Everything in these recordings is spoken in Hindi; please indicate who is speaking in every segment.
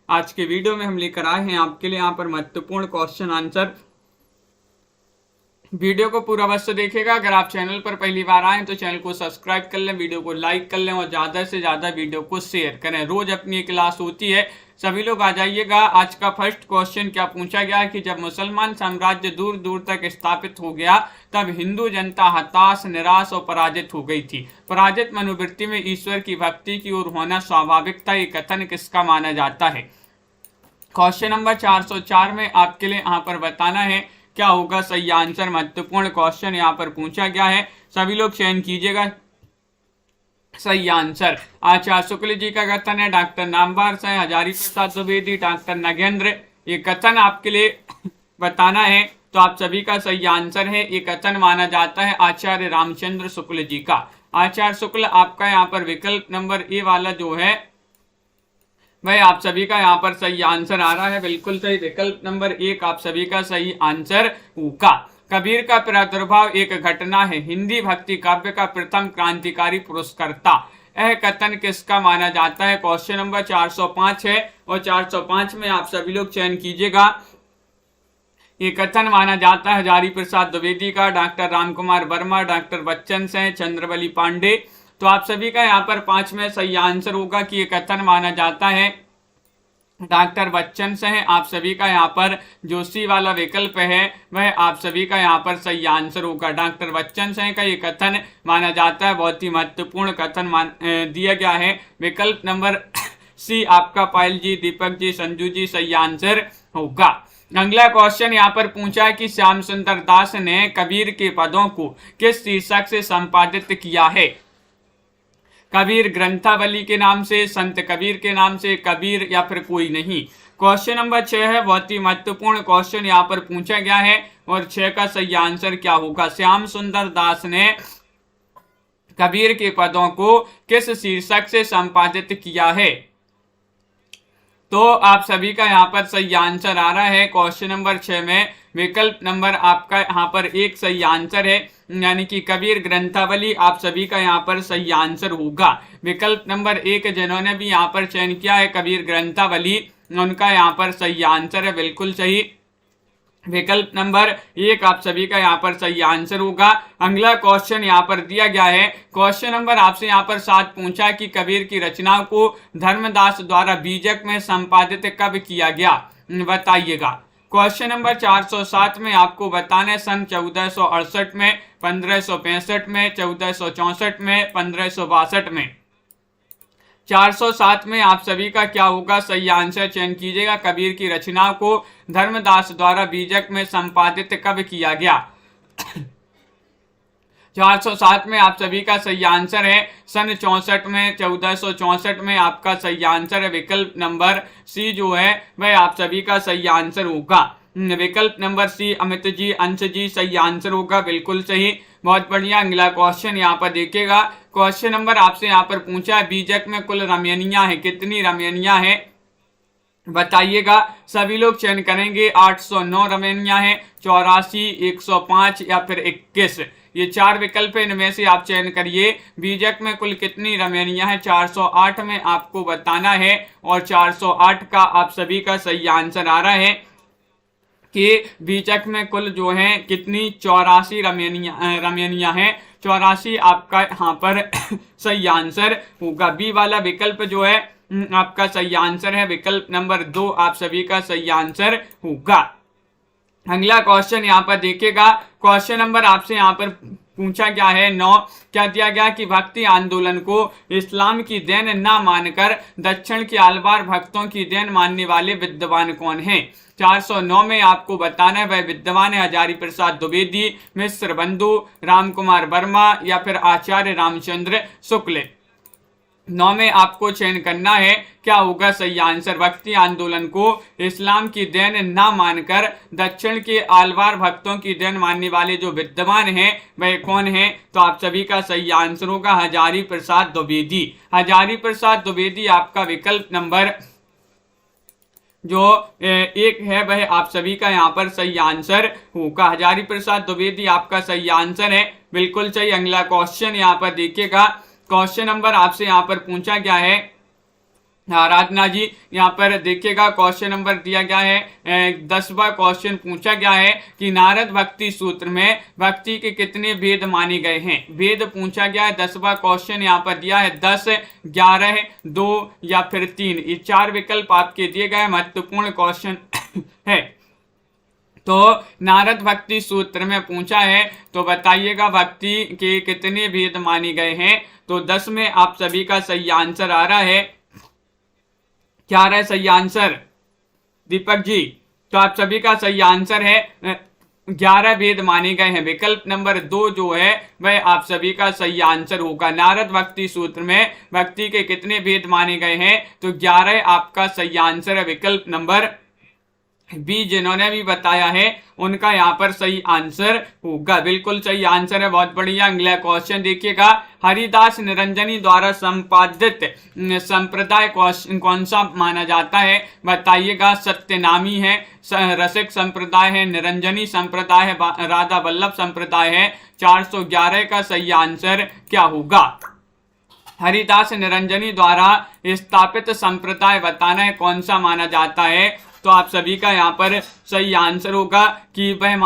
Speaker 1: आज के वीडियो में हम लेकर आए हैं आपके लिए यहाँ पर महत्वपूर्ण क्वेश्चन आंसर। वीडियो को पूरा अवश्य देखिएगा। अगर आप चैनल पर पहली बार आए तो चैनल को सब्सक्राइब कर लें, वीडियो को लाइक कर लें और ज़्यादा से ज़्यादा वीडियो को शेयर करें। रोज अपनी क्लास होती है, सभी लोग आ जाइएगा। आज का फर्स्ट क्वेश्चन क्या पूछा गया है कि जब मुसलमान साम्राज्य दूर दूर तक स्थापित हो गया तब हिंदू जनता हताश, निराश और पराजित हो गई थी। पराजित मनोवृत्ति में ईश्वर की भक्ति की ओर होना स्वाभाविक था। ये कथन किसका माना जाता है? क्वेश्चन नंबर 404 में आपके लिए यहाँ पर बताना है क्या होगा सही आंसर। महत्वपूर्ण क्वेश्चन यहाँ पर पूछा गया है, सभी लोग चयन कीजिएगा सही आंसर। आचार्य शुक्ल जी का कथन है, डॉक्टर नामवर से हजारी प्रसाद द्विवेदी, डॉक्टर नगेंद्र। ये कथन आपके लिए बताना है तो आप सभी का सही आंसर है। ये कथन माना जाता है आचार्य रामचंद्र शुक्ल जी का। आचार्य शुक्ल आपका यहाँ पर विकल्प नंबर ए वाला जो है वह आप सभी का यहाँ पर सही आंसर आ रहा है। बिल्कुल सही, विकल्प नंबर 1 आप सभी का सही आंसर होगा। कबीर का प्रादुर्भाव एक घटना है, हिंदी भक्ति काव्य का प्रथम क्रांतिकारी पुरस्कर्ता। यह कथन किसका माना जाता है? क्वेश्चन नंबर 405 है और 405 में आप सभी लोग चयन कीजिएगा। ये कथन माना जाता है हजारी प्रसाद द्विवेदी का, डॉक्टर रामकुमार वर्मा, डॉक्टर बच्चन से, चंद्रवली पांडे। तो आप सभी का यहाँ पर 5 में सही आंसर होगा कि ये कथन माना जाता है डॉक्टर बच्चन से है। आप सभी का यहाँ पर जो सी वाला विकल्प है वह आप सभी का यहाँ पर सही आंसर होगा। डॉक्टर बच्चन से का ये कथन माना जाता है। बहुत ही महत्वपूर्ण कथन दिया गया है। विकल्प नंबर सी आपका पायल जी, दीपक जी, संजू जी सही आंसर होगा। अगला क्वेश्चन यहाँ पर पूछा है कि श्याम सुंदर दास ने कबीर के पदों को किस शीर्षक से संपादित किया है? कबीर ग्रंथावली के नाम से, संत कबीर के नाम से, कबीर या फिर कोई नहीं। क्वेश्चन नंबर 6 है, बहुत ही महत्वपूर्ण क्वेश्चन यहाँ पर पूछा गया है और 6 का सही आंसर क्या होगा? श्याम सुंदर दास ने कबीर के पदों को किस शीर्षक से संपादित किया है? तो आप सभी का यहाँ पर सही आंसर आ रहा है। क्वेश्चन नंबर 6 में विकल्प नंबर आपका यहाँ पर 1 सही आंसर है, यानी कि कबीर ग्रंथावली आप सभी का यहाँ पर सही आंसर होगा। विकल्प नंबर 1 जिन्होंने भी यहाँ पर चयन किया है कबीर ग्रंथावली, उनका यहाँ पर सही आंसर है। बिल्कुल सही, विकल्प नंबर 1 आप सभी का यहाँ पर सही आंसर होगा। अगला क्वेश्चन यहाँ पर दिया गया है, क्वेश्चन नंबर आपसे यहाँ पर 7 पूछा कि कबीर की रचनाओं को धर्मदास द्वारा बीजक में संपादित कब किया गया? बताइएगा। क्वेश्चन नंबर 407 में आपको बताना है सन 1468 में, 1565 में, 1464 में, 1562 में। 407 में आप सभी का क्या होगा सही आंसर? चयन कीजिएगा। कबीर की रचनाओं को धर्मदास द्वारा बीजक में संपादित कब किया गया? 407 में आप सभी का सही आंसर है सन 64 में, 1464 में आपका सही आंसर है। विकल्प नंबर सी जो है वह आप सभी का सही आंसर होगा। विकल्प नंबर सी अमित जी, अंश जी सही आंसर होगा। बिल्कुल सही, बहुत बढ़िया। अगला क्वेश्चन यहाँ पर देखिएगा। क्वेश्चन नंबर आपसे यहाँ पर पूछा है बीजक में कुल रमयनियां है, कितनी रमयनियां है? बताइएगा। सभी लोग चयन करेंगे। 809 रमयनियां है, 84, 105 या फिर 21। ये 4 विकल्प है, इनमें से आप चयन करिए। बीजक में कुल कितनी रमयनियां है? 408 में आपको बताना है और 408 का आप सभी का सही आंसर आ रहा है कि बीजक में कुल जो है कितनी 84 रमयनियां हैं। 84 आपका यहाँ पर सही आंसर होगा। बी वाला विकल्प जो है आपका सही आंसर है। विकल्प नंबर 2 आप सभी का सही आंसर होगा। अगला क्वेश्चन यहाँ पर देखिएगा। क्वेश्चन नंबर आपसे यहाँ पर पूछा गया है 9, क्या दिया गया कि भक्ति आंदोलन को इस्लाम की देन न मानकर दक्षिण के आलवार भक्तों की देन मानने वाले विद्वान कौन हैं? 409 में आपको बताना है वह विद्वान है हजारी प्रसाद द्विवेदी, मिश्र बंधु, रामकुमार वर्मा या फिर आचार्य रामचंद्र शुक्ल। 9 में आपको चयन करना है क्या होगा सही आंसर। भक्ति आंदोलन को इस्लाम की देन न मानकर दक्षिण के आलवार भक्तों की देन मानने वाले जो विद्वान हैं वह कौन है? तो आप सभी का सही आंसर होगा हजारी प्रसाद द्विवेदी। हजारी प्रसाद द्विवेदी आपका विकल्प नंबर जो 1 है वह आप सभी का यहाँ पर सही आंसर होगा। हजारी प्रसाद द्विवेदी आपका सही आंसर है। बिल्कुल सही। अगला क्वेश्चन यहाँ पर देखिएगा। क्वेश्चन नंबर आपसे यहाँ पर पूछा गया है आराधना जी यहाँ पर देखिएगा क्वेश्चन नंबर दिया गया है 10वां क्वेश्चन पूछा गया है कि नारद भक्ति सूत्र में भक्ति के कितने भेद माने गए हैं। भेद पूछा गया है 10वां क्वेश्चन यहाँ पर दिया है 10, 11, 2 या फिर 3। ये 4 विकल्प आपके दिए गए महत्वपूर्ण क्वेश्चन है। तो नारद भक्ति सूत्र में पूछा है तो बताइएगा भक्ति के कितने भेद माने गए हैं। तो 10 में आप सभी का सही आंसर आ रहा है। क्या रहा है सही आंसर दीपक जी? तो आप सभी का सही आंसर है 11 भेद माने गए हैं। विकल्प नंबर 2 जो है वह आप सभी का सही आंसर होगा। नारद भक्ति सूत्र में भक्ति के कितने भेद माने गए हैं तो 11 आपका सही आंसर है। विकल्प नंबर बी जिन्होंने भी बताया है उनका यहाँ पर सही आंसर होगा। बिल्कुल सही आंसर है, बहुत बढ़िया। अगला क्वेश्चन देखिएगा, हरिदास निरंजनी द्वारा संपादित संप्रदाय कौन सा माना जाता है? बताइएगा। सत्यनामी है, रसिक संप्रदाय है, निरंजनी संप्रदाय है, राधा वल्लभ संप्रदाय है। 411 का सही आंसर क्या होगा? हरिदास निरंजनी द्वारा स्थापित संप्रदाय बताना है कौन सा माना जाता है। तो आप सभी का यहाँ पर सही आंसर होगा कि वह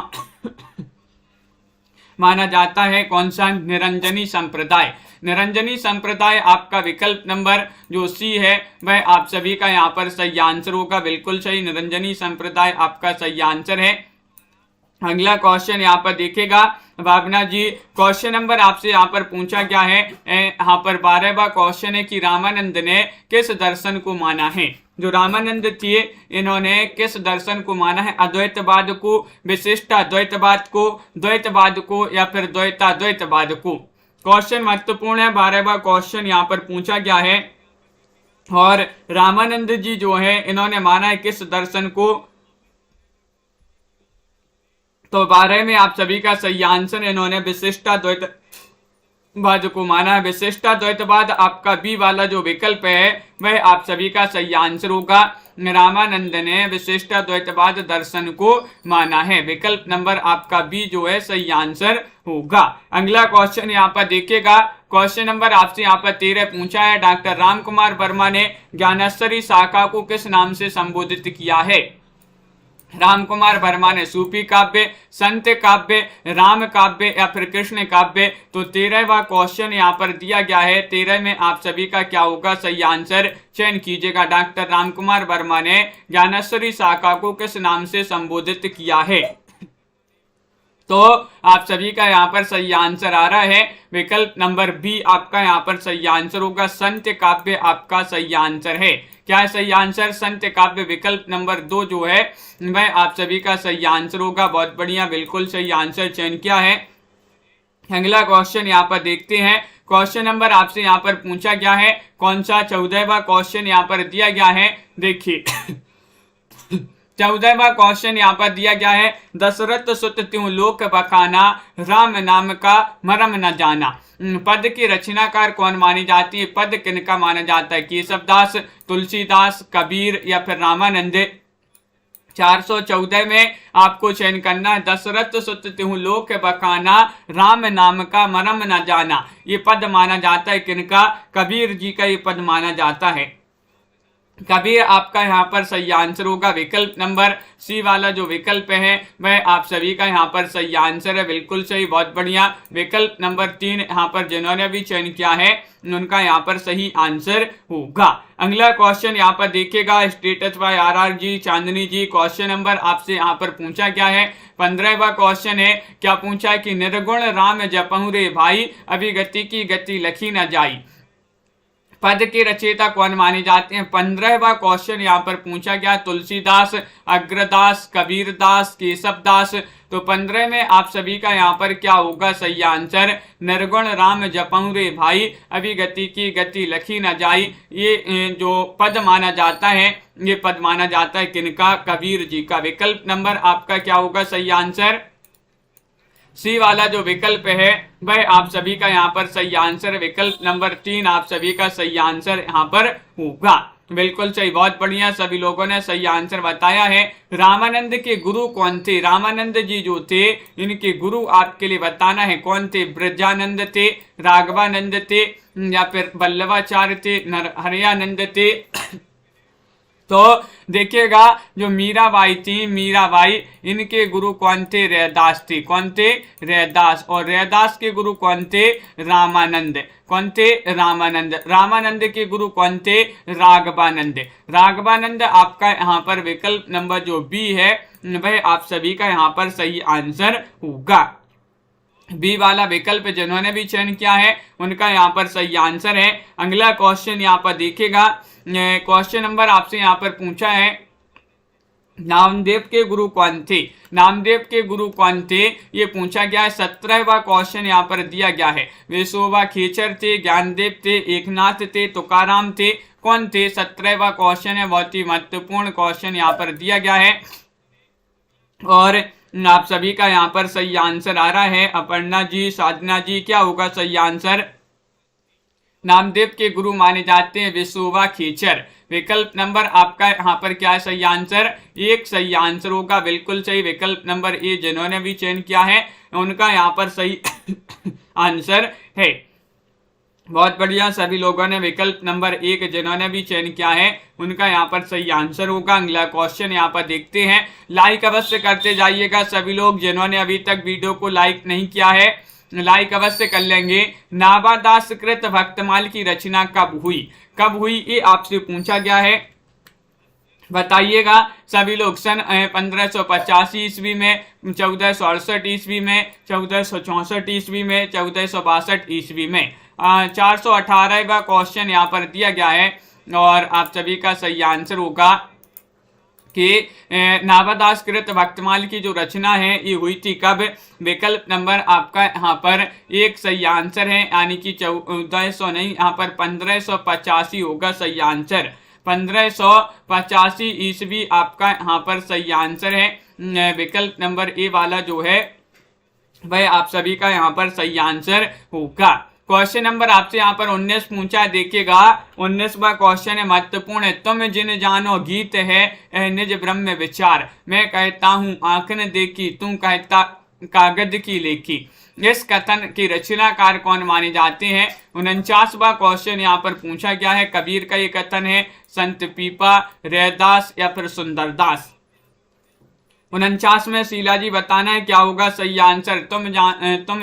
Speaker 1: माना जाता है कौन सा? निरंजनी संप्रदाय। निरंजनी संप्रदाय आपका विकल्प नंबर जो सी है वह आप सभी का यहाँ पर सही आंसर होगा। बिल्कुल सही, निरंजनी संप्रदाय आपका सही आंसर है। अगला क्वेश्चन यहाँ पर देखेगा भावना जी, क्वेश्चन नंबर आपसे यहाँ पर पूछा गया है यहाँ पर 12वां क्वेश्चन है कि रामानंद ने किस दर्शन को माना है? जो रामानंद थे इन्होंने किस दर्शन को माना है? अद्वैतवाद को, विशिष्ट अद्वैतवाद को, द्वैतवाद को या फिर द्वैताद्वैतवाद को? क्वेश्चन महत्वपूर्ण है, 12वां क्वेश्चन यहाँ पर पूछा गया है। और रामानंद जी जो है इन्होंने माना है किस दर्शन को? तो 12 में आप सभी का सही आंसर, इन्होंने विशिष्टाद्वैतवाद को माना है। विशिष्टाद्वैतवाद आपका बी वाला जो विकल्प है वह आप सभी का सही आंसर होगा। रामानंद ने विशिष्टाद्वैतवाद दर्शन को माना है। विकल्प नंबर आपका बी जो है सही आंसर होगा। अगला क्वेश्चन यहाँ पर देखिएगा, क्वेश्चन नंबर आपसे यहाँ पर 13 पूछा है, डॉक्टर रामकुमार वर्मा ने ज्ञानेश्वरी शाखा को किस नाम से संबोधित किया है? रामकुमार वर्मा ने सूफी काव्य, संत काव्य, राम काव्य या फिर कृष्ण काव्य? तो 13वां क्वेश्चन यहाँ पर दिया गया है। 13 में आप सभी का क्या होगा सही आंसर? चयन कीजिएगा। डॉक्टर रामकुमार वर्मा ने ज्ञानेश्वरी शाखा को किस नाम से संबोधित किया है? तो आप सभी का यहाँ पर सही आंसर आ रहा है। विकल्प नंबर बी आपका यहाँ पर सही आंसर होगा। संत काव्य आपका सही आंसर है। क्या है सही आंसर? संत काव्य। विकल्प नंबर 2 जो है वह आप सभी का सही आंसर होगा। बहुत बढ़िया, बिल्कुल सही आंसर चयन किया है। अगला क्वेश्चन यहाँ पर देखते हैं। क्वेश्चन नंबर आपसे यहाँ पर पूछा गया है कौन सा? 14वां क्वेश्चन यहाँ पर दिया गया है। देखिए 14वां क्वेश्चन यहाँ पर दिया गया है, दशरथ सुत त्यों लोक बखाना, राम नाम का मरम न जाना। पद की रचनाकार कौन मानी जाती है? पद किनका माना जाता है? केशवदास, तुलसीदास, कबीर या फिर रामानंद? 414 में आपको चयन करना है। दशरथ सुत त्यों लोक बखाना, राम नाम का मरम न जाना। ये पद माना जाता है किनका? कबीर जी का ये पद माना जाता है। कबीर आपका यहाँ पर सही आंसर होगा। विकल्प नंबर सी वाला जो विकल्प है वह आप सभी का यहाँ पर सही आंसर है। बिल्कुल सही, बहुत बढ़िया। विकल्प नंबर 3 यहाँ पर जिन्होंने भी चयन किया है उनका यहाँ पर सही आंसर होगा। अगला क्वेश्चन यहाँ पर देखिएगा, status by RR ji, Chandni ji. Question number आपसे यहाँ पर पूछा गया है 15वां क्वेश्चन है। क्या पूछा है कि निर्गुण राम जपहु रे भाई, अभिगति की गति लखी न जाई। पद के रचयिता कौन माने जाते हैं? 15वां क्वेश्चन यहाँ पर पूछा गया। तुलसीदास, अग्रदास, कबीरदास, केशवदास। तो 15 में आप सभी का यहाँ पर क्या होगा सही आंसर? निर्गुण राम जपहु रे भाई, अभिगति की गति लखी न जाई। ये जो पद माना जाता है ये पद माना जाता है किनका? कबीर जी का। विकल्प नंबर आपका क्या होगा सही आंसर? सी वाला जो विकल्प है वह आप सभी का यहाँ पर सही आंसर। विकल्प नंबर 3 आप सभी का सही आंसर यहाँ पर होगा। बिल्कुल सही, बहुत बढ़िया, सभी लोगों ने सही आंसर बताया है। रामानंद के गुरु कौन थे? रामानंद जी जो थे इनके गुरु आपके लिए बताना है कौन थे। ब्रजानंद थे, राघवानंद थे, या फिर वल्लभाचार्य थे, हरियानंद थे। तो देखिएगा जो मीराबाई थी, मीराबाई, इनके गुरु कौन थे? रैदास थे। कौन थे? रैदास। और रैदास के गुरु कौन थे? रामानंद। कौन थे? रामानंद। रामानंद के गुरु कौन थे? राघवानंद। राघवानंद आपका यहाँ पर विकल्प नंबर जो बी है वह आप सभी का यहाँ पर सही आंसर होगा। बी वाला विकल्प जिन्होंने भी चयन किया है उनका यहाँ पर सही आंसर है। अगला क्वेश्चन यहाँ पर देखिएगा, क्वेश्चन नंबर आपसे यहाँ पर पूछा है नामदेव के गुरु कौन थे? नामदेव के गुरु कौन थे ये पूछा गया है। 17वां क्वेश्चन यहाँ पर दिया गया है। विशोबा खेचर थे, ज्ञानदेव थे, एकनाथ थे, तुकाराम थे, कौन थे? 17वां क्वेश्चन है, बहुत ही महत्वपूर्ण क्वेश्चन यहाँ पर दिया गया है और आप सभी का यहाँ पर सही आंसर आ रहा है। अपर्णा जी, साधना जी, क्या होगा सही आंसर? नामदेव के गुरु माने जाते हैं विशोबा खेचर। विकल्प नंबर आपका यहाँ पर क्या है सही आंसर? एक सही आंसर होगा, बिल्कुल सही। विकल्प नंबर ए जिन्होंने भी चयन किया है उनका यहाँ पर सही आंसर है। बहुत बढ़िया, सभी लोगों ने विकल्प नंबर एक जिन्होंने भी चयन किया है उनका यहाँ पर सही आंसर होगा। अगला क्वेश्चन यहाँ पर देखते हैं। लाइक अवश्य करते जाइएगा सभी लोग, जिन्होंने अभी तक वीडियो को लाइक नहीं किया है लाइक अवश्य कर लेंगे। नाभादास कृत भक्तमाल की रचना कब हुई? कब हुई ये आपसे पूछा गया है, बताइएगा सभी लोग। सन 1585 ईस्वी में, 1468 ईस्वी में, 1464 ईस्वी में, 1462 ईस्वी में। 418वां क्वेश्चन यहाँ पर दिया गया है और आप सभी का सही आंसर होगा कि नाभादास कृत भक्तमाल की जो रचना है ये हुई थी कब? विकल्प नंबर आपका यहाँ पर एक सही आंसर है, यानी कि 1400 नहीं, यहाँ पर 1585 होगा सही आंसर। 1585 ईस्वी आपका यहाँ पर सही आंसर है। विकल्प नंबर ए वाला जो है वह आप सभी का यहाँ पर सही आंसर होगा। क्वेश्चन नंबर आपसे यहाँ पर 19 पूछा, देखिएगा 19वां क्वेश्चन है, महत्वपूर्ण है। तुम जिन जानो गीत है निज ब्रह्म विचार, मैं कहता हूँ आंख न देखी, तू कहता कागज की लेखी। इस कथन की रचनाकार कौन माने जाते हैं? 49वां क्वेश्चन यहाँ पर पूछा गया है। कबीर का ये कथन है, संत पीपा, रैदास या फिर सुंदरदास। 49 में शीला जी बताना है क्या होगा सही आंसर। तुम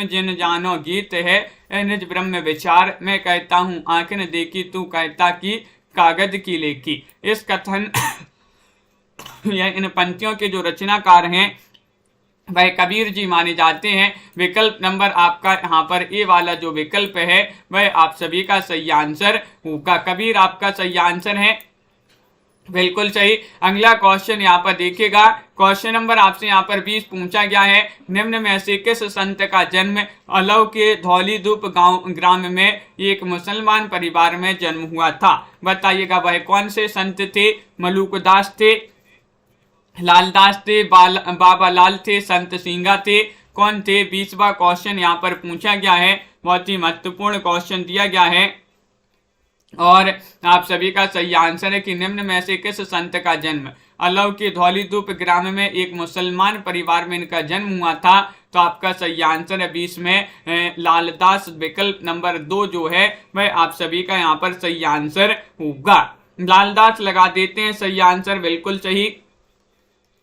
Speaker 1: जिन जानो गीत है निज ब्रह्म विचार, मैं कहता हूँ आंख न देखी, तू कहता कि कागज की लेखी। इस कथन या इन पंक्तियों के जो रचनाकार हैं वह कबीर जी माने जाते हैं। विकल्प नंबर आपका यहाँ पर ए वाला जो विकल्प है वह आप सभी का सही आंसर होगा। कबीर आपका सही आंसर है, बिल्कुल सही। अगला क्वेश्चन यहाँ पर देखिएगा। क्वेश्चन नंबर आपसे यहाँ पर 20 पूछा गया है। निम्न में से किस संत का जन्म अलव के धौलीधूप ग्राम में एक मुसलमान परिवार में जन्म हुआ था? बताइएगा वह कौन से संत थे? मलूकदास थे, लालदास थे, बाबा लाल थे, संत सिंगा थे, कौन थे? 20वां क्वेश्चन यहाँ पर पूछा गया है, बहुत ही महत्वपूर्ण क्वेश्चन दिया गया है और आप सभी का सही आंसर है कि निम्न में से किस संत का जन्म अलव के धौलीधूप ग्राम में एक मुसलमान परिवार में इनका जन्म हुआ था? तो आपका सही आंसर है 20 में लालदास। विकल्प नंबर 2 जो है वह आप सभी का यहाँ पर सही आंसर होगा। लालदास लगा देते हैं सही आंसर, बिल्कुल सही,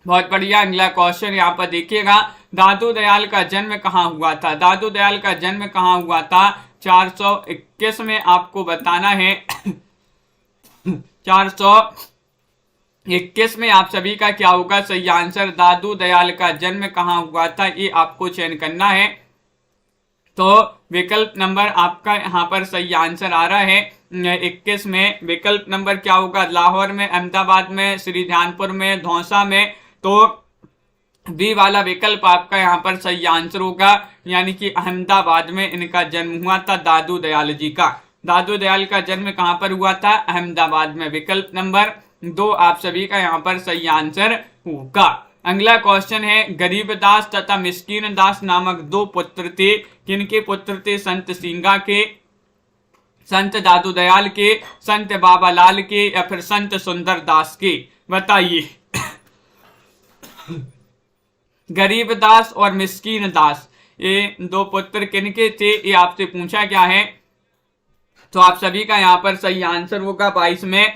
Speaker 1: बहुत बढ़िया। अगला क्वेश्चन यहाँ पर देखिएगा। दादू दयाल का जन्म कहाँ हुआ था? दादू दयाल का जन्म कहाँ हुआ था? 421 में आपको बताना है। 421 में आप सभी का क्या होगा सही आंसर? दादू दयाल का जन्म कहाँ हुआ था ये आपको चयन करना है। तो विकल्प नंबर आपका यहाँ पर सही आंसर आ रहा है 21 में। विकल्प नंबर क्या होगा? लाहौर में, अहमदाबाद में, श्री ध्यानपुर में, धौसा में। तो बी वाला विकल्प आपका यहाँ पर सही आंसर होगा, यानी कि अहमदाबाद में इनका जन्म हुआ था दादू दयाल जी का। दादू दयाल का जन्म कहाँ पर हुआ था? अहमदाबाद में। विकल्प नंबर 2 आप सभी का यहाँ पर सही आंसर होगा। अगला क्वेश्चन है, गरीबदास तथा मिस्कीन दास नामक 2 पुत्र थे, किनके पुत्र थे? संत सिंगा के। संत दादू दयाल के, संत बाबा लाल के, या फिर संत सुंदर दास के? बताइए। गरीब दास और मिस्कीन दास, ये दो पुत्र किनके थे, ये आपसे पूछा गया है। तो आप सभी का यहाँ पर सही आंसर होगा 22 में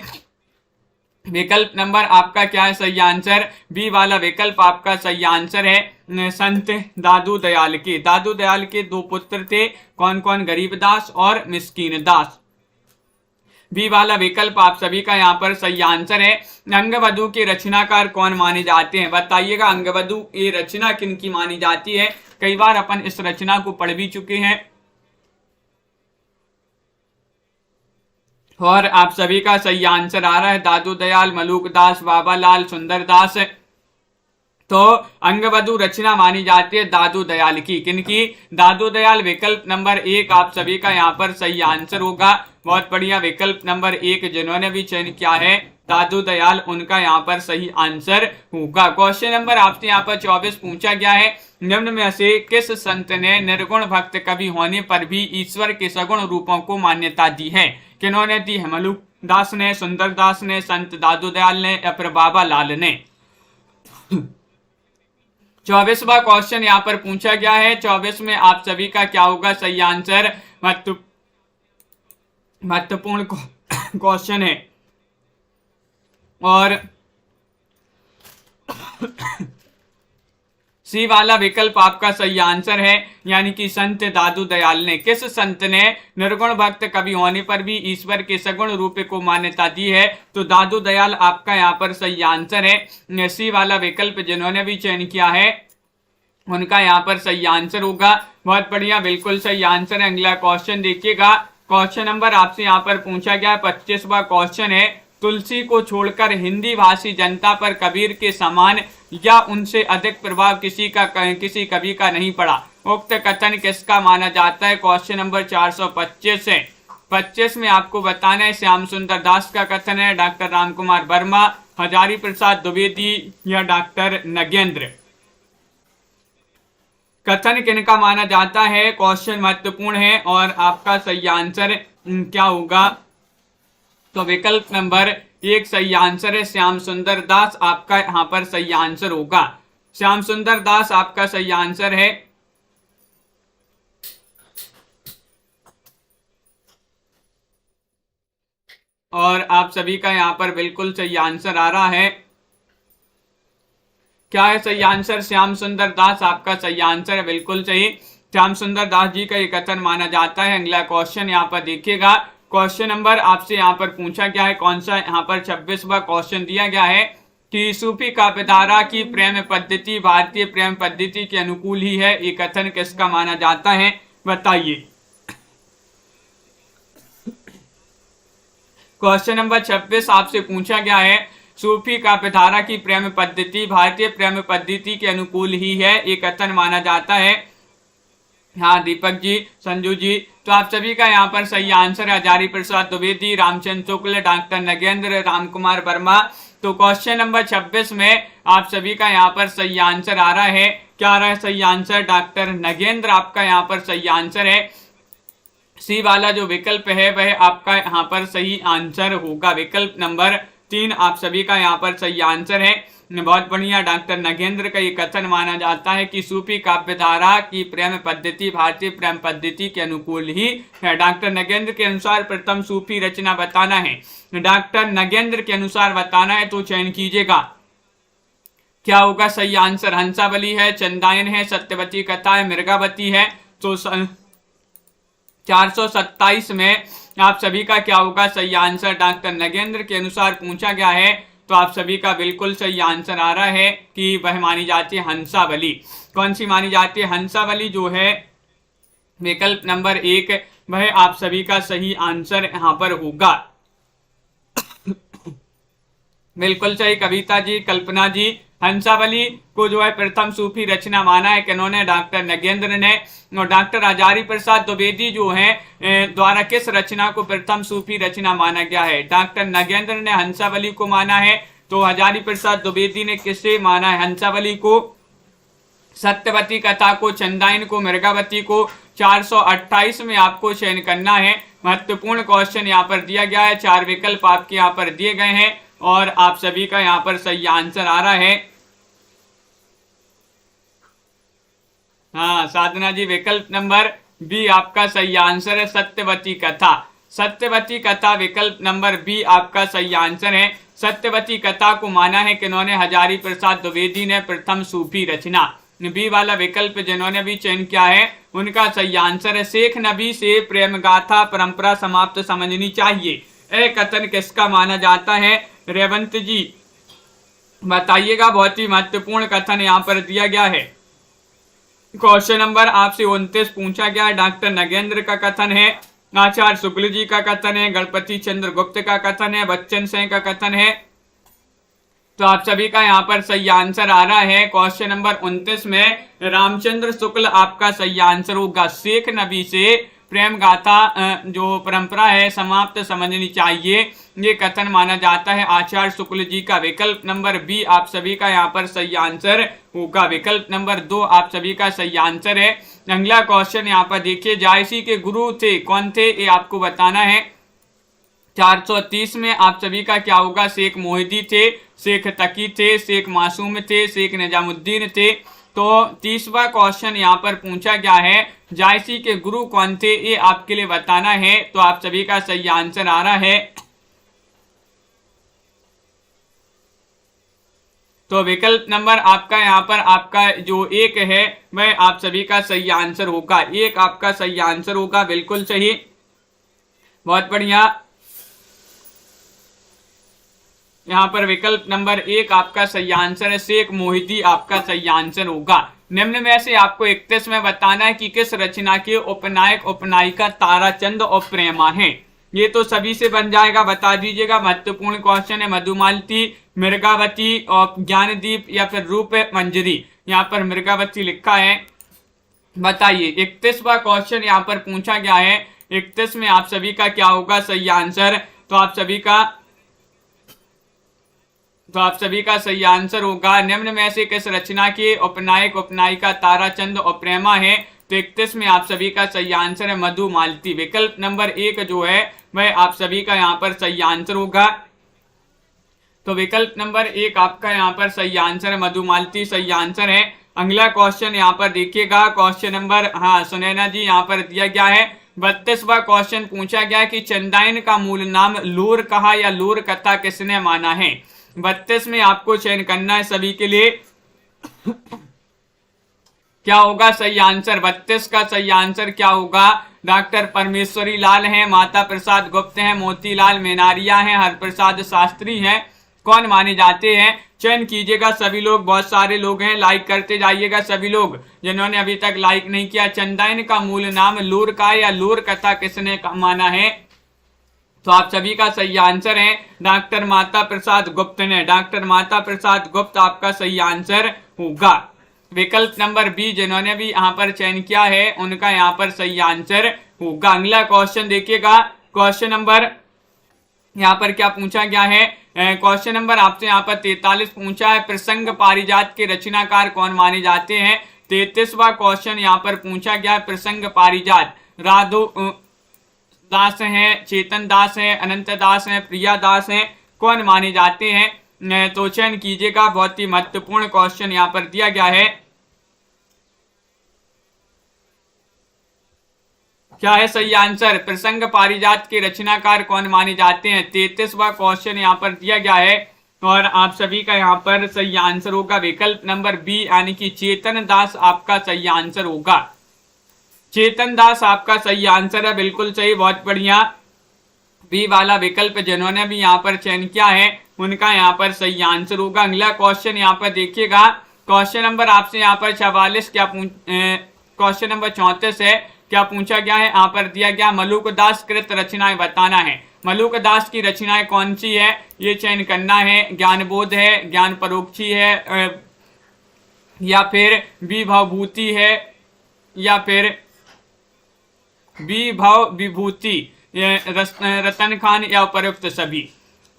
Speaker 1: विकल्प नंबर आपका क्या है सही आंसर? बी वाला विकल्प आपका सही आंसर है। संत दादू दयाल के, दादू दयाल के दो पुत्र थे, कौन कौन? गरीबदास और मिस्कीन दास। बी वाला विकल्प आप सभी का यहाँ पर सही आंसर है। अंगवधु के रचनाकार कौन माने जाते हैं? बताइएगा। अंगवधु ये रचना किनकी मानी जाती है? कई बार अपन इस रचना को पढ़ भी चुके हैं और आप सभी का सही आंसर आ रहा है दादू दयाल, मलूक दास, बाबा लाल, सुंदर दास। तो अंगवधु रचना मानी जाती है दादू दयाल की, किनकी? दादू दयाल। विकल्प नंबर 1 आप सभी का यहाँ पर सही आंसर होगा। बहुत बढ़िया, विकल्प नंबर 1 जिन्होंने भी चयन किया है दादू दयाल, उनका यहाँ पर सही आंसर होगा। क्वेश्चन नंबर आपसे यहाँ पर 24 पूछा गया है। निम्न में से किस संत ने निर्गुण भक्त कवि होने पर भी ईश्वर के सगुण रूपों को मान्यता दी है? किन्होंने दी है? मलूक दास ने, सुंदर दास ने, संत दादू दयाल ने, या फिर बाबा लाल ने? 24वां क्वेश्चन यहाँ पर पूछा गया है। 24 में आप सभी का क्या होगा सही आंसर? महत्वपूर्ण क्वेश्चन है और सी वाला विकल्प आपका सही आंसर है, यानी कि संत दादू दयाल ने। किस संत ने निर्गुण भक्त कवि होने पर भी ईश्वर के सगुण रूप को मान्यता दी है? तो दादू दयाल आपका यहाँ पर सही आंसर है। सी वाला विकल्प जिन्होंने भी चयन किया है उनका यहाँ पर सही आंसर होगा। बहुत बढ़िया, बिल्कुल सही आंसर है। अगला क्वेश्चन देखिएगा। क्वेश्चन नंबर आपसे यहाँ पर पूछा गया है 25वां क्वेश्चन है। तुलसी को छोड़कर हिंदी भाषी जनता पर कबीर के समान या उनसे अधिक प्रभाव किसी कवि का नहीं पड़ा। उक्त कथन किसका माना जाता है? क्वेश्चन नंबर 425 है। 25 में आपको बताना है श्याम सुंदर दास का कथन है, डॉक्टर राम कुमार वर्मा, हजारी प्रसाद द्विवेदी या डॉक्टर नगेंद्र? कथन किनका माना जाता है? क्वेश्चन महत्वपूर्ण है और आपका सही आंसर क्या होगा? तो विकल्प नंबर 1 सही आंसर है श्याम सुंदर दास, आपका यहां पर सही आंसर होगा। श्याम सुंदर दास आपका सही आंसर है। और आप सभी का यहां पर बिल्कुल सही आंसर आ रहा है। क्या है सही आंसर? श्याम सुंदर दास आपका सही आंसर है, बिल्कुल सही। श्याम सुंदर दास जी का ये कथन माना जाता है। अगला क्वेश्चन यहाँ पर देखिएगा। क्वेश्चन नंबर आपसे यहाँ पर पूछा गया है कौन सा? यहाँ पर 26वां क्वेश्चन दिया गया है कि सूफी काव्यधारा की प्रेम पद्धति भारतीय प्रेम पद्धति के अनुकूल ही है। ये कथन किसका माना जाता है? बताइए। क्वेश्चन नंबर 26 आपसे पूछा गया है सूफी काव्यधारा की प्रेम पद्धति भारतीय प्रेम पद्धति के अनुकूल ही है, ये कथन माना जाता है। हाँ दीपक जी, संजू जी, तो आप सभी का यहाँ पर सही आंसर है हजारी प्रसाद द्विवेदी, रामचंद्र शुक्ल, डॉक्टर नगेंद्र, राम कुमार वर्मा। तो क्वेश्चन नंबर 26 में आप सभी का यहाँ पर सही आंसर आ रहा है। क्या आ रहा है सही आंसर? डॉक्टर नगेंद्र आपका यहाँ पर सही आंसर है। सी वाला जो विकल्प है वह आपका यहाँ पर सही आंसर होगा। विकल्प नंबर 3 आप सभी का यहाँ पर सही आंसर है। बहुत बढ़िया, डॉक्टर नगेंद्र का ये कथन माना जाता है कि सूफी काव्यधारा की प्रेम पद्धति भारतीय प्रेम पद्धति के अनुकूल ही है। डॉक्टर नगेंद्र के अनुसार प्रथम सूफी रचना बताना है। डॉक्टर नगेंद्र के अनुसार बताना है तो चयन कीजिएगा। क्या होगा सही आंसर? हंसावली है, चंदायन है, सत्यवती कथा है, मृगावती है। तो 427 में आप सभी का क्या होगा सही आंसर? डॉक्टर नगेंद्र के अनुसार पूछा गया है तो आप सभी का बिल्कुल सही आंसर आ रहा है कि वह मानी जाती है हंसावली। कौन सी मानी जाती है? हंसावली जो है विकल्प नंबर 1 वह आप सभी का सही आंसर यहां पर होगा। बिल्कुल सही कविता जी, कल्पना जी। हंसावली को जो है प्रथम सूफी रचना माना है किन्होंने? डॉक्टर नगेंद्र ने। और डॉक्टर हजारी प्रसाद द्विवेदी जो है द्वारा किस रचना को प्रथम सूफी रचना माना गया है? डॉक्टर नगेंद्र ने हंसावली को माना है। तो हजारी प्रसाद द्विवेदी ने किसे माना है? हंसावली को, सत्यवती कथा को, चंदायन को, मृगावती को। 428 में आपको चयन करना है। महत्वपूर्ण क्वेश्चन यहाँ पर दिया गया है, 4 विकल्प आपके यहाँ पर दिए गए हैं और आप सभी का यहाँ पर सही आंसर आ रहा है। हाँ साधना जी, विकल्प नंबर बी आपका सही आंसर है, सत्यवती कथा। सत्यवती कथा विकल्प नंबर बी आपका सही आंसर है। सत्यवती कथा को माना है किन्होंने? हजारी प्रसाद द्विवेदी ने प्रथम सूफी रचना। बी वाला विकल्प जिन्होंने भी चयन किया है उनका सही आंसर है, शेख नबी से प्रेम गाथा परंपरा समाप्त समझनी चाहिए। यह कथन किसका माना जाता है? रेवंत जी बताइएगा। बहुत ही महत्वपूर्ण कथन यहाँ पर दिया गया है। क्वेश्चन नंबर आपसे 29 पूछा गया है, डॉक्टर नगेंद्र का कथन है, आचार्य शुक्ल जी का कथन है, गणपति चंद्र गुप्त का कथन है, बच्चन सिंह का कथन है। तो आप सभी का यहाँ पर सही आंसर आ रहा है। क्वेश्चन नंबर 29 में रामचंद्र शुक्ल आपका सही आंसर होगा। शेख नबी से प्रेम गाथा जो परंपरा है समाप्त समझनी चाहिए, ये कथन माना जाता है आचार्य शुक्ल जी का। विकल्प नंबर बी आप सभी का यहाँ पर सही आंसर होगा। विकल्प नंबर 2 आप सभी का सही आंसर है। अगला क्वेश्चन यहाँ पर देखिए, जायसी के गुरु थे कौन थे, ये आपको बताना है। 430 में आप सभी का क्या होगा? शेख मोहिदी थे, शेख तकी थे, शेख मासूम थे, शेख निजामुद्दीन थे। तो 30वां क्वेश्चन यहाँ पर पूछा गया है, जायसी के गुरु कौन थे, ये आपके लिए बताना है। तो आप सभी का सही आंसर आ रहा है। तो विकल्प नंबर आपका यहाँ पर आपका जो 1 है वह आप सभी का सही आंसर होगा। 1 आपका सही आंसर होगा, बिल्कुल सही, बहुत बढ़िया। यहाँ पर विकल्प नंबर 1 आपका सही आंसर है, शेख मोहिदी आपका सही आंसर होगा। निम्न में से आपको 31 में बताना है कि किस रचना के उपनायक उपनायिका ताराचंद और प्रेमा है। ये तो सभी से बन जाएगा, बता दीजिएगा। महत्वपूर्ण क्वेश्चन है, मधुमालती, मृगावती और ज्ञानदीप या फिर रूप मंजरी। यहाँ पर मृगावती लिखा है, बताइए। 31वां क्वेश्चन यहाँ पर पूछा गया है, 31 में आप सभी का क्या होगा सही आंसर? तो आप सभी का सही आंसर होगा, निम्न में से किस रचना के उपनायक उपनायिका ताराचंद और प्रेमा है। तो 31 में आप सभी का सही आंसर है मधुमालती। विकल्प नंबर 1 जो है वह आप सभी का यहाँ पर सही आंसर होगा। तो विकल्प नंबर 1 आपका यहाँ पर सही आंसर है, मधुमालती सही आंसर है। अगला क्वेश्चन यहाँ पर देखिएगा, क्वेश्चन नंबर सुनैना जी यहाँ पर दिया गया है। 32वां क्वेश्चन पूछा गया कि चंदाइन का मूल नाम लूर कहा या लूर कथा किसने माना है। 32 में आपको चयन करना है सभी के लिए। क्या होगा सही आंसर? 32 का सही आंसर क्या होगा? डॉक्टर परमेश्वरी लाल हैं, माता प्रसाद गुप्त हैं, मोतीलाल मेनारिया हैं, हरप्रसाद शास्त्री हैं, कौन माने जाते हैं? चयन कीजिएगा सभी लोग, बहुत सारे लोग हैं, लाइक करते जाइएगा सभी लोग जिन्होंने अभी तक लाइक नहीं किया। चंदाइन का मूल नाम लूर का या लूर कथा किसने माना है? तो आप सभी का सही आंसर है डॉक्टर माता प्रसाद गुप्त ने। डॉक्टर माता प्रसाद गुप्त आपका सही आंसर होगा। विकल्प नंबर बी जिन्होंने भी यहाँ पर चयन किया है उनका यहाँ पर सही आंसर होगा। अगला क्वेश्चन देखिएगा, क्वेश्चन नंबर यहाँ पर क्या पूछा गया है? क्वेश्चन नंबर आपसे यहाँ पर 43 पूछा है, प्रसंग पारिजात के रचनाकार कौन माने जाते हैं। 33वां क्वेश्चन यहाँ पर पूछा गया, प्रसंग पारिजात राधो दास हैं, चेतन दास हैं, अनंत दास हैं, प्रिया दास हैं, कौन माने जाते हैं? तो चयन कीजिएगा, बहुत ही महत्वपूर्ण क्वेश्चन यहाँ पर दिया गया है। क्या है सही आंसर? प्रसंग पारिजात के रचनाकार कौन माने जाते हैं? 33वां क्वेश्चन यहाँ पर दिया गया है और आप सभी का यहाँ पर सही आंसर होगा विकल्प नंबर बी यानी कि चेतन दास आपका सही आंसर होगा। चेतन दास आपका सही आंसर है, बिल्कुल सही, बहुत बढ़िया। बी वाला विकल्प जिन्होंने भी यहाँ पर चयन किया है उनका यहाँ पर सही आंसर होगा। अगला क्वेश्चन यहाँ पर देखिएगा, क्वेश्चन नंबर आपसे यहाँ पर 44 क्वेश्चन नंबर 34 है, क्या पूछा गया है? यहाँ पर दिया गया मलुक दास कृत रचनाएं बताना है। मलुक दास की रचनाएं कौन सी है ये चयन करना है। ज्ञानबोध है, ज्ञान परोक्षी है, या फिर विभवभूति है, या फिर विभव विभूति, रतन खान या उपयुक्त सभी।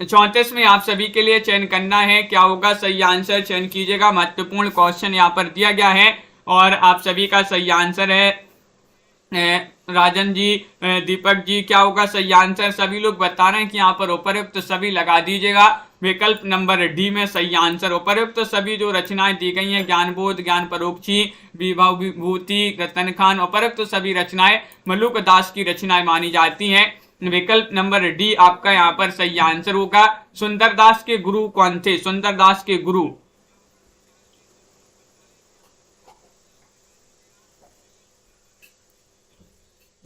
Speaker 1: 34 में आप सभी के लिए चयन करना है, क्या होगा सही आंसर? चयन कीजिएगा, महत्वपूर्ण क्वेश्चन यहाँ पर दिया गया है और आप सभी का सही आंसर है राजन जी, दीपक जी, क्या होगा सही आंसर? सभी लोग बता रहे हैं कि यहाँ पर उपर्युक्त सभी लगा दीजिएगा। विकल्प नंबर डी में सही आंसर। उपर्युक्त सभी जो रचनाएं दी गई हैं, ज्ञानबोध, ज्ञान परोक्षी, विभव विभूति, रतन खान, उपर्युक्त सभी रचनाएं मलुक दास की रचनाएं मानी जाती हैं। विकल्प नंबर डी आपका यहाँ पर सही आंसर होगा। सुंदरदास के गुरु कौन थे? सुंदरदास के गुरु,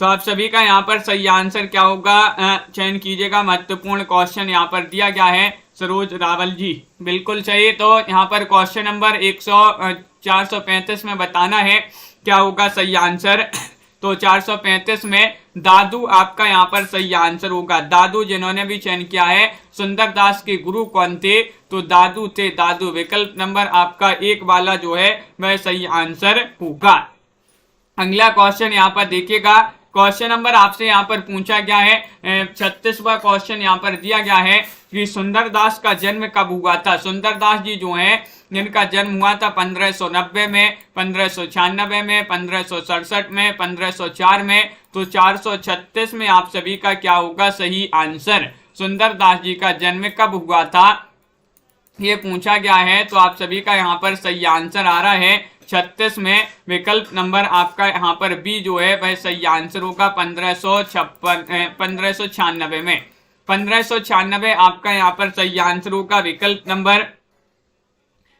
Speaker 1: तो आप सभी का यहाँ पर सही आंसर क्या होगा चयन कीजिएगा। महत्वपूर्ण क्वेश्चन यहाँ पर दिया गया है। सरोज रावल जी, बिल्कुल सही। तो यहाँ पर क्वेश्चन नंबर 435 में बताना है क्या होगा सही आंसर। तो 435 में दादू आपका यहाँ पर सही आंसर होगा। दादू जिन्होंने भी चयन किया है, सुंदरदास के गुरु कौन थे? तो दादू थे, दादू। विकल्प नंबर आपका 1 वाला जो है वह सही आंसर होगा। अगला क्वेश्चन यहाँ पर देखिएगा। क्वेश्चन नंबर आपसे यहाँ पर पूछा गया है 36वां क्वेश्चन यहाँ पर दिया गया है कि सुंदरदास का जन्म कब हुआ था? सुंदरदास जी जो हैं जिनका जन्म हुआ था 1590 में, 1596 में, 1567 में, 1504 में। तो 436 में आप सभी का क्या होगा सही आंसर? सुंदरदास जी का जन्म कब हुआ था ये पूछा गया है। तो आप सभी का यहाँ पर सही आंसर आ रहा है 36 में। विकल्प नंबर आपका यहाँ पर बी जो है वह सही आंसर होगा 1596 में। 1596 आपका यहाँ पर सही आंसर होगा। विकल्प नंबर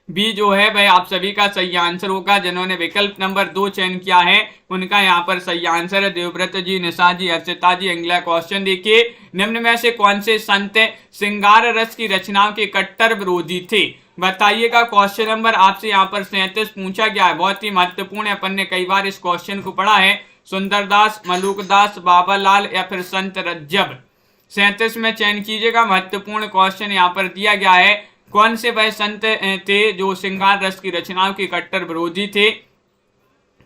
Speaker 1: बी जो है वह आप सभी का सही आंसर होगा। जिन्होंने विकल्प नंबर 2 चयन किया है उनका यहाँ पर सही आंसर है। देवव्रत जी, निशा जी, अर्चिता जी। अगला क्वेश्चन देखिए। निम्न में से कौन से संत श्रृंगार रस की रचनाओं के कट्टर विरोधी थे? बताइएगा। क्वेश्चन नंबर आपसे यहाँ पर 37 पूछा गया है, बहुत ही महत्वपूर्ण है। अपन ने कई बार इस क्वेश्चन को पढ़ा है। सुंदरदास, मलुकदास, बाबालाल या फिर संत रज्जब। 37 में चयन कीजिएगा। महत्वपूर्ण क्वेश्चन यहाँ पर दिया गया है। कौन से वह संत थे जो श्रृंगार रस की रचनाओं के कट्टर विरोधी थे?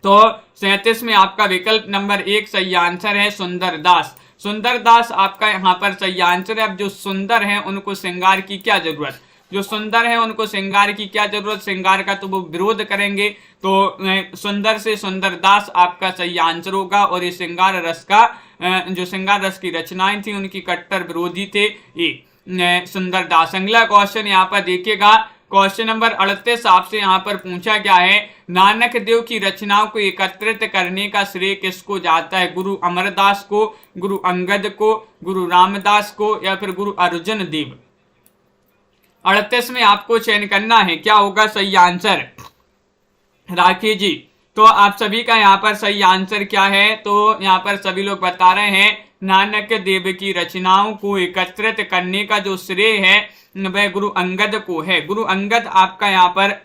Speaker 1: तो 37 में आपका विकल्प नंबर 1 सही आंसर है सुंदरदास। सुंदरदास आपका यहाँ पर सही आंसर है। अब जो सुंदर हैं उनको श्रृंगार की क्या जरूरत? जो सुंदर है उनको श्रृंगार की क्या जरूरत? श्रृंगार का तो वो विरोध करेंगे। तो सुंदर से सुंदरदास आपका सही आंसर होगा। और ये श्रृंगार रस का जो श्रृंगार रस की रचनाएं थी उनकी कट्टर विरोधी थे ये सुंदरदास। अगला क्वेश्चन यहाँ पर देखिएगा। क्वेश्चन नंबर 38 आपसे यहाँ पर पूछा गया है। नानक देव की रचनाओं को एकत्रित करने का श्रेय किसको जाता है? गुरु अमरदास को, गुरु अंगद को, गुरु रामदास को या फिर गुरु अर्जुन देव? 38 में आपको चयन करना है। क्या होगा सही आंसर? राखी जी, तो आप सभी का यहाँ पर सही आंसर क्या है? तो यहाँ पर सभी लोग बता रहे हैं नानक देव की रचनाओं को एकत्रित करने का जो श्रेय है वह गुरु अंगद को है। गुरु अंगद आपका यहाँ पर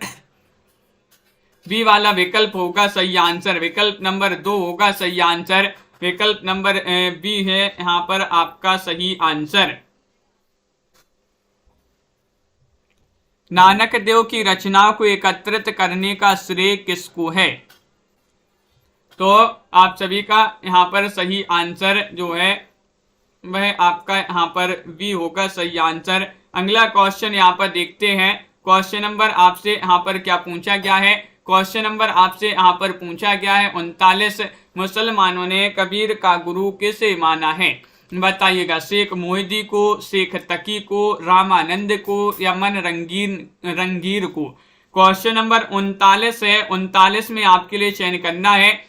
Speaker 1: बी वाला विकल्प होगा सही आंसर। विकल्प नंबर 2 होगा सही आंसर। विकल्प नंबर बी है यहाँ पर आपका सही आंसर। नानक देव की रचनाओं को एकत्रित करने का श्रेय किसको है? तो आप सभी का यहाँ पर सही आंसर जो है वह आपका यहाँ पर बी होगा सही आंसर। अगला क्वेश्चन यहाँ पर देखते हैं। क्वेश्चन नंबर आपसे यहाँ पर क्या पूछा गया है? क्वेश्चन नंबर आपसे यहाँ पर पूछा गया है 39 मुसलमानों ने कबीर का गुरु किसे माना है? बताइएगा। शेख मोहिदी को, शेख तकी को, रामानंद को या मन रंगीर को? क्वेश्चन नंबर 39 है। 39 में आपके लिए चयन करना है।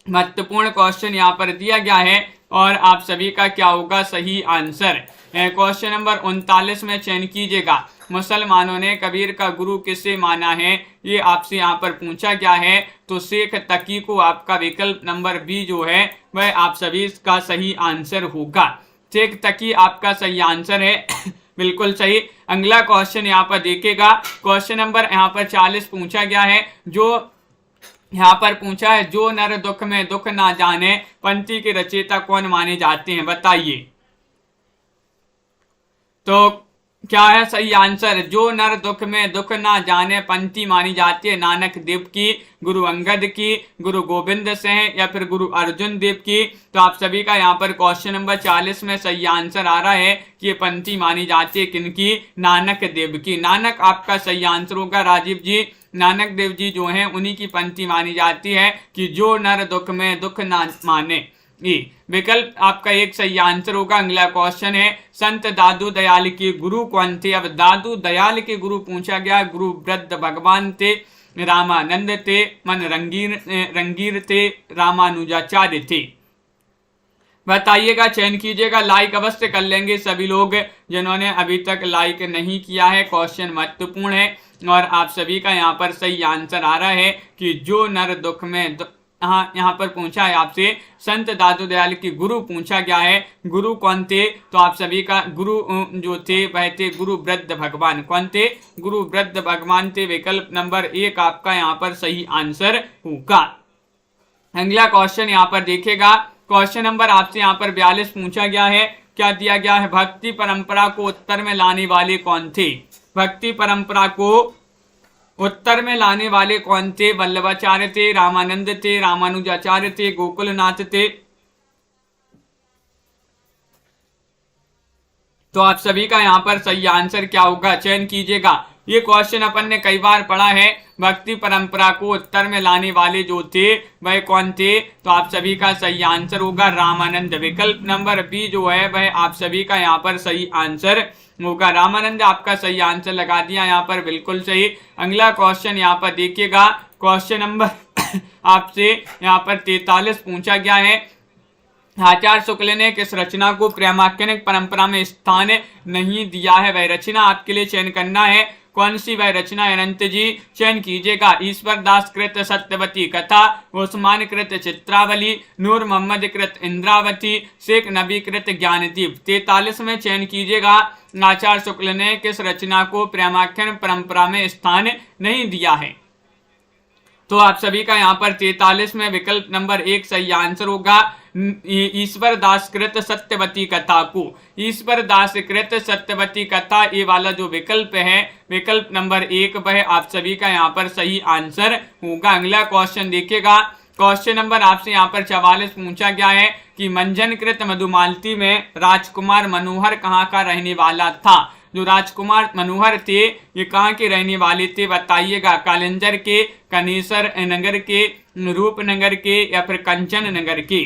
Speaker 1: महत्वपूर्ण क्वेश्चन यहाँ पर दिया गया है और आप सभी का क्या होगा सही आंसर? क्वेश्चन नंबर 39 में चयन कीजिएगा। मुसलमानों ने कबीर का गुरु किसे माना है ये आपसे यहाँ पर पूछा गया है। तो शेख तकी को आपका विकल्प नंबर बी जो है वह आप सभी का सही आंसर होगा। शेख तकी आपका सही आंसर है। बिल्कुल सही। अगला क्वेश्चन यहाँ पर देखिएगा। क्वेश्चन नंबर यहाँ पर 40 पूछा गया है। जो यहाँ पर पूछा है जो नर दुख में दुख ना जाने पंक्ति के रचयिता कौन माने जाते हैं? बताइए। तो क्या है सही आंसर? जो नर दुख में दुख ना जाने पंक्ति मानी जाती है नानक देव की, गुरु अंगद की, गुरु गोविंद सिंह या फिर गुरु अर्जुन देव की? तो आप सभी का यहाँ पर क्वेश्चन नंबर 40 में सही आंसर आ रहा है कि ये पंक्ति मानी जाती है किनकी? नानक देव की। नानक आपका सही आंसर होगा। राजीव जी, नानक देव जी जो हैं उन्हीं की पंक्ति मानी जाती है कि जो नर दुख में दुख ना माने। विकल्प आपका एक सही आंसर होगा। अगला क्वेश्चन है संत दादू दयाल के गुरु कौन थे। अब दादू दयाल के गुरु पूछा गया, गुरु वृद्ध भगवान थे, रामानंद थे, मन रंगीर थे, रामानुजाचार्य थे। बताइएगा, चयन कीजिएगा। लाइक अवश्य कर लेंगे सभी लोग जिन्होंने अभी तक लाइक नहीं किया है। क्वेश्चन महत्वपूर्ण है और आप सभी का यहाँ पर सही आंसर आ रहा है कि जो नर दुख में हाँ, यहाँ पर पूछा है आपसे संत दादू दयाल की गुरु पूछा गया है, गुरु कौन थे, तो आप सभी का गुरु जो थे वह थे गुरु वृद्ध भगवान। कौन थे? गुरु वृद्ध भगवान थे। विकल्प नंबर 1 आपका यहाँ पर सही आंसर होगा। अगला क्वेश्चन यहाँ पर देखिएगा, क्वेश्चन नंबर आपसे यहाँ पर 42 पूछा गया है। क्या दिया गया है? भक्ति परंपरा को उत्तर में लाने वाले कौन थे? भक्ति परंपरा को उत्तर में लाने वाले कौन थे? वल्लभाचार्य थे, रामानंद थे, रामानुजाचार्य थे, गोकुलनाथ थे। तो आप सभी का यहाँ पर सही आंसर क्या होगा? चयन कीजिएगा। ये क्वेश्चन अपन ने कई बार पढ़ा है। भक्ति परंपरा को उत्तर में लाने वाले जो थे वह कौन थे? तो आप सभी का सही आंसर होगा रामानंद। विकल्प नंबर बी जो है वह आप सभी का यहाँ पर सही आंसर होगा। रामानंद आपका सही आंसर लगा दिया यहाँ पर, बिल्कुल सही। अगला क्वेश्चन यहाँ पर देखिएगा, क्वेश्चन नंबर आपसे यहाँ पर 43 पूछा गया है। आचार्य शुक्ल ने किस रचना को प्रेमाख्यानिक परंपरा में स्थान नहीं दिया है? वह रचना आपके लिए चयन करना है। कौन सी वह रचना? अनंत जी चयन कीजिएगा। ईश्वर दास कृत सत्यवती कथा, उस्मान कृत चित्रावली, नूर मोहम्मद कृत इंद्रावती, शेख नबी कृत ज्ञानदीप। 43 में चयन कीजिएगा। आचार्य शुक्ल ने किस रचना को प्रेमाख्यान परंपरा में स्थान नहीं दिया है? तो आप सभी का यहाँ पर 43 में विकल्प नंबर 1 सही आंसर होगा। ईश्वर दास कृत सत्यवती कथा को, ईश्वर दास कृत सत्यवती कथा, ये वाला जो विकल्प है विकल्प नंबर 1 वह आप सभी का यहाँ पर सही आंसर होगा। अगला क्वेश्चन देखिएगा, क्वेश्चन नंबर आपसे यहाँ पर 44 पूछा गया है कि मंजनकृत मधुमालती में राजकुमार मनोहर कहाँ का रहने वाला था? जो राजकुमार मनोहर थे ये कहाँ के रहने वाले थे? बताइएगा। कालिंजर के, कनेसर नगर के, रूपनगर के या फिर कंचन नगर के?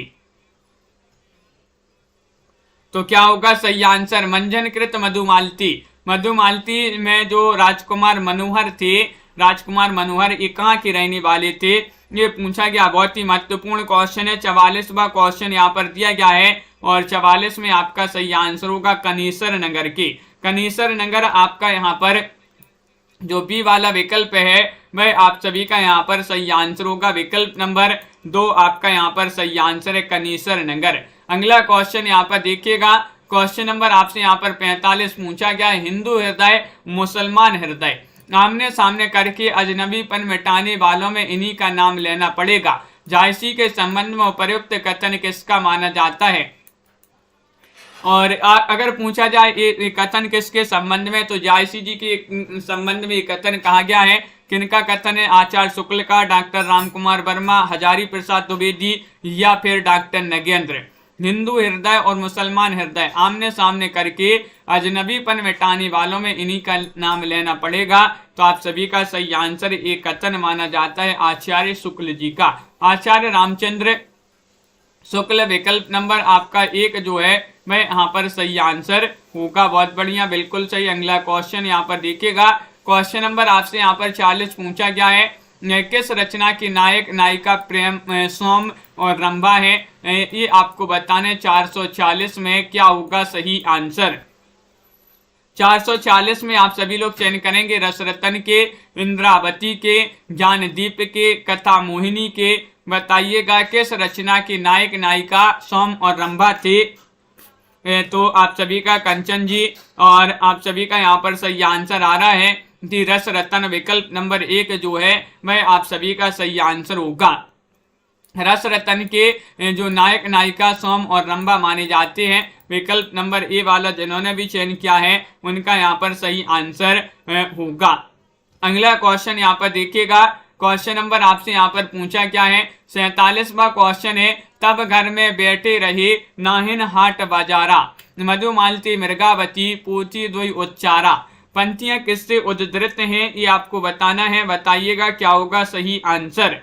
Speaker 1: तो क्या होगा सही आंसर? मंजनकृत मधुमालती। मधुमालती में जो राजकुमार मनोहर थे, राजकुमार मनोहर ये कहाँ के रहने वाले थे? ये पूछा गया। बहुत ही महत्वपूर्ण क्वेश्चन है। 44वां क्वेश्चन यहाँ पर दिया गया है और 44 में आपका सही आंसर होगा कनेसर नगर के। कनेसर नगर आपका यहाँ पर जो बी वाला विकल्प है वह आप सभी का यहाँ पर सही आंसर होगा। विकल्प नंबर 2 आपका यहाँ पर सही आंसर है कनेसर नगर। अगला क्वेश्चन यहाँ पर देखिएगा, क्वेश्चन नंबर आपसे यहाँ पर 45 पूछा गया है। हिंदू हृदय मुसलमान हृदय आमने सामने करके अजनबीपन मिटाने वालों में इन्हीं का नाम लेना पड़ेगा। जायसी के संबंध में उपयुक्त कथन किसका माना जाता है? और अगर पूछा जाए ये कथन किसके संबंध में, तो जायसी जी के संबंध में ये कथन कहा गया है। किनका कथन है? आचार्य शुक्ल का, डॉक्टर रामकुमार वर्मा, हजारी प्रसाद द्विवेदी या फिर डॉक्टर नगेंद्र। हिंदू हृदय और मुसलमान हृदय आमने सामने करके अजनबीपन मिटाने वालों में इन्हीं का नाम लेना पड़ेगा। तो आप सभी का सही आंसर एक कथन माना जाता है आचार्य शुक्ल जी का, आचार्य रामचंद्र शुक्ल। विकल्प नंबर आपका 1 जो है वह यहाँ पर सही आंसर होगा। बहुत बढ़िया, बिल्कुल सही। अगला क्वेश्चन यहाँ पर देखिएगा, क्वेश्चन नंबर आपसे यहाँ पर 40 पूछा गया है। किस रचना की नायक नायिका प्रेम सोम और रंभा है? ये आपको बताने 440 में क्या होगा सही आंसर? 440 में आप सभी लोग चयन करेंगे रसरतन के, इंद्रावती के, ज्ञानदीप के, कथा मोहिनी के। बताइएगा किस रचना की नायक नायिका सोम और रंभा थे? तो आप सभी का कंचन जी और आप सभी का यहाँ पर सही आंसर आ रहा है रस रतन। विकल्प नंबर 1 जो है वह आप सभी का सही आंसर होगा। रस रतन के जो नायक नायिका सोम और रंभा माने जाते हैं, विकल्प नंबर ए वाला जिन्होंने भी चयन किया है उनका यहाँ पर सही आंसर होगा। अगला क्वेश्चन यहाँ पर देखिएगा, क्वेश्चन नंबर आपसे यहाँ पर पूछा क्या है? 47वां क्वेश्चन है। तब घर में बैठे रहे नाहिन हाट बाजारा, मधुमालती मृगावती, पूती द्वय उच्चारा। पंक्तियां किससे उद्धृत हैं ये आपको बताना है। बताइएगा क्या होगा सही आंसर।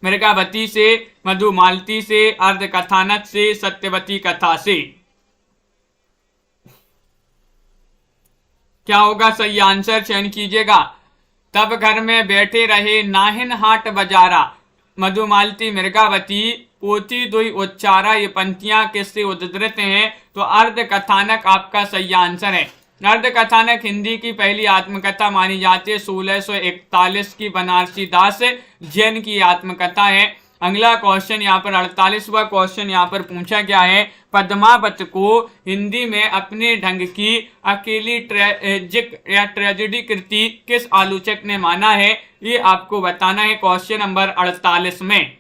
Speaker 1: मृगावती से, मधुमालती से, अर्ध कथानक से, सत्यवती कथा से। क्या होगा सही आंसर, चयन कीजिएगा। तब घर में बैठे रहे नाहिन हाट बजारा, मधुमालती मृगावती, पोथी दुई उच्चारा, ये पंक्तियां किससे उद्धृत हैं? तो अर्ध कथानक आपका सही आंसर है। अर्ध कथानक हिंदी की पहली आत्मकथा मानी जाती है। 1641 की बनारसी दास जैन की आत्मकथा है। अगला क्वेश्चन यहाँ पर 48वां क्वेश्चन यहाँ पर पूछा गया है। पद्मावत को हिंदी में अपने ढंग की अकेली ट्रेजिक या ट्रेजेडी कृति किस आलोचक ने माना है? ये आपको बताना है क्वेश्चन नंबर 48 में।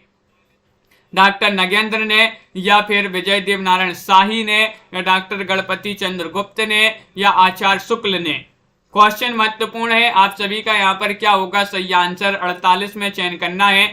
Speaker 1: डॉक्टर नगेंद्र ने, या फिर विजय देव नारायण शाही ने, या डॉक्टर गणपति चंद्र गुप्त ने, या आचार्य शुक्ल ने। क्वेश्चन महत्वपूर्ण है, आप सभी का यहाँ पर क्या होगा सही आंसर 48 में चयन करना है।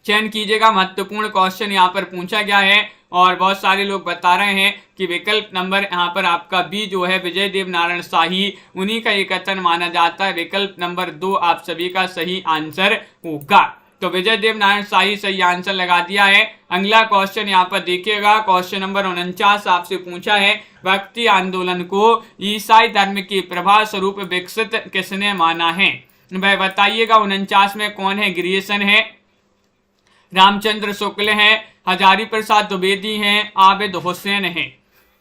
Speaker 1: चयन कीजिएगा, महत्वपूर्ण क्वेश्चन यहाँ पर पूछा गया है और बहुत सारे लोग बता रहे हैं कि विकल्प नंबर यहाँ पर आपका बी जो है विजय देव नारायण शाही, उन्हीं का ये कथन माना जाता है। विकल्प नंबर 2 आप सभी का सही आंसर होगा। तो विजय देव नारायण शाही सही आंसर लगा दिया है। अगला क्वेश्चन यहाँ पर देखिएगा, क्वेश्चन नंबर 49 आपसे पूछा है। भक्ति आंदोलन को ईसाई धर्म की प्रभाव स्वरूप विकसित किसने माना है? वह बताइएगा। 49 में कौन है? ग्रियर्सन है, रामचंद्र शुक्ल है, हजारी प्रसाद द्विवेदी हैं, आबिद हुसैन है।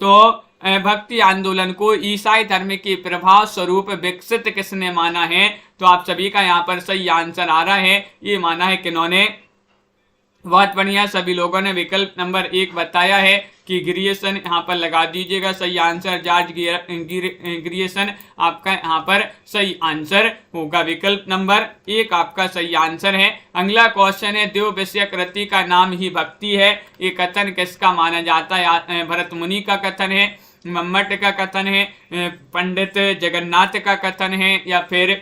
Speaker 1: तो भक्ति आंदोलन को ईसाई धर्म के प्रभाव स्वरूप विकसित किसने माना है? तो आप सभी का यहाँ पर सही आंसर आ रहा है, ये माना है किन्होंने? बहुत बढ़िया, सभी लोगों ने विकल्प नंबर 1 बताया है कि ग्रियर्सन यहाँ पर लगा दीजिएगा सही आंसर। जॉर्ज ग्रियर्सन आपका यहाँ पर सही आंसर होगा। विकल्प नंबर 1 आपका सही आंसर है। अगला क्वेश्चन है, देव विषय कृति का नाम ही भक्ति है, ये कथन किसका माना जाता है? भरत मुनि का कथन है, मम्मट का कथन है, पंडित जगन्नाथ का कथन है, या फिर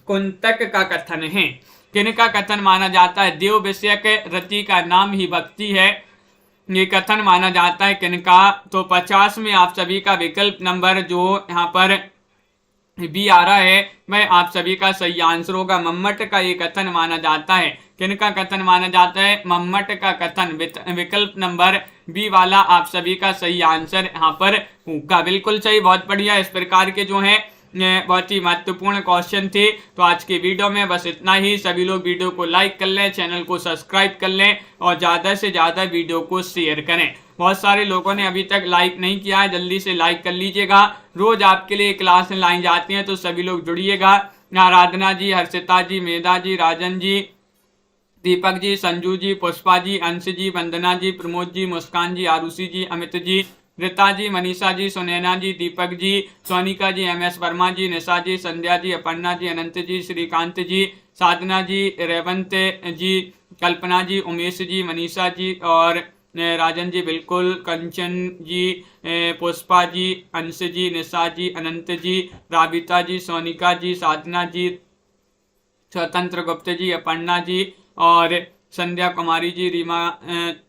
Speaker 1: कुंतक का कथन है? किनका कथन माना जाता है? देव विषयक रति का नाम ही भक्ति है, ये कथन माना जाता है किनका? तो 50 में आप सभी का विकल्प नंबर जो यहाँ पर बी आ रहा है वह आप सभी का सही आंसर होगा। मम्मट का ये कथन माना जाता है। किनका कथन माना जाता है? मम्मट का कथन। विकल्प नंबर बी वाला आप सभी का सही आंसर यहाँ पर होगा। बिल्कुल सही, बहुत बढ़िया। इस प्रकार के जो है बहुत ही महत्वपूर्ण क्वेश्चन थे। तो आज के वीडियो में बस इतना ही। सभी लोग वीडियो को लाइक कर लें, चैनल को सब्सक्राइब कर लें और ज़्यादा से ज़्यादा वीडियो को शेयर करें। बहुत सारे लोगों ने अभी तक लाइक नहीं किया है, जल्दी से लाइक कर लीजिएगा। रोज आपके लिए क्लास लाई जाती हैं, तो सभी लोग जुड़िएगा। आराधना जी, हर्षिता जी, मेधा जी, राजन जी, दीपक जी, संजू जी, पुष्पा जी, अंश जी, वंदना जी, प्रमोद जी, मुस्कान जी, आरुषि जी, अमित जी, रीता जी, मनीषा जी, सुनैना जी, दीपक जी, सोनिका जी, MS वर्मा जी, निशा जी, संध्या जी, अपर्णा जी, अनंत जी, श्रीकांत जी, साधना जी, रेवंत जी, कल्पना जी, उमेश जी, मनीषा जी और राजन जी, बिल्कुल, कंचन जी, पुष्पा जी, अंश जी, निशा जी, अनंत जी, राबिता जी, सोनिका जी, साधना जी, स्वतंत्र गुप्त जी, अपर्णा जी और संध्या कुमारी जी, रीमा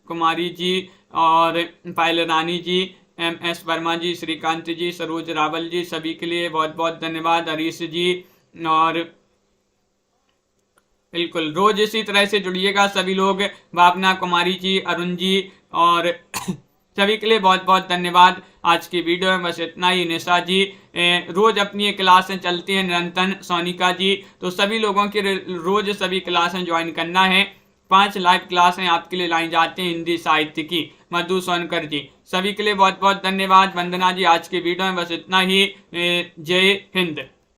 Speaker 1: कुमारी जी और पायल रानी जी, MS वर्मा जी, श्रीकांत जी, सरोज रावल जी, सभी के लिए बहुत बहुत धन्यवाद। हरीश जी और बिल्कुल रोज इसी तरह से जुड़िएगा सभी लोग। भावना कुमारी जी, अरुण जी और सभी के लिए बहुत बहुत धन्यवाद। आज की वीडियो में बस इतना ही। निशा जी, रोज अपनी क्लासें चलती हैं निरंतर। सोनिका जी, तो सभी लोगों की रोज सभी क्लासें ज्वाइन करना है। 5 लाइव क्लासें आपके लिए लाई जाती हैं हिंदी साहित्य की। मधु सोनकर जी, सभी के लिए बहुत बहुत धन्यवाद। वंदना जी, आज के वीडियो में बस इतना ही। जय हिंद।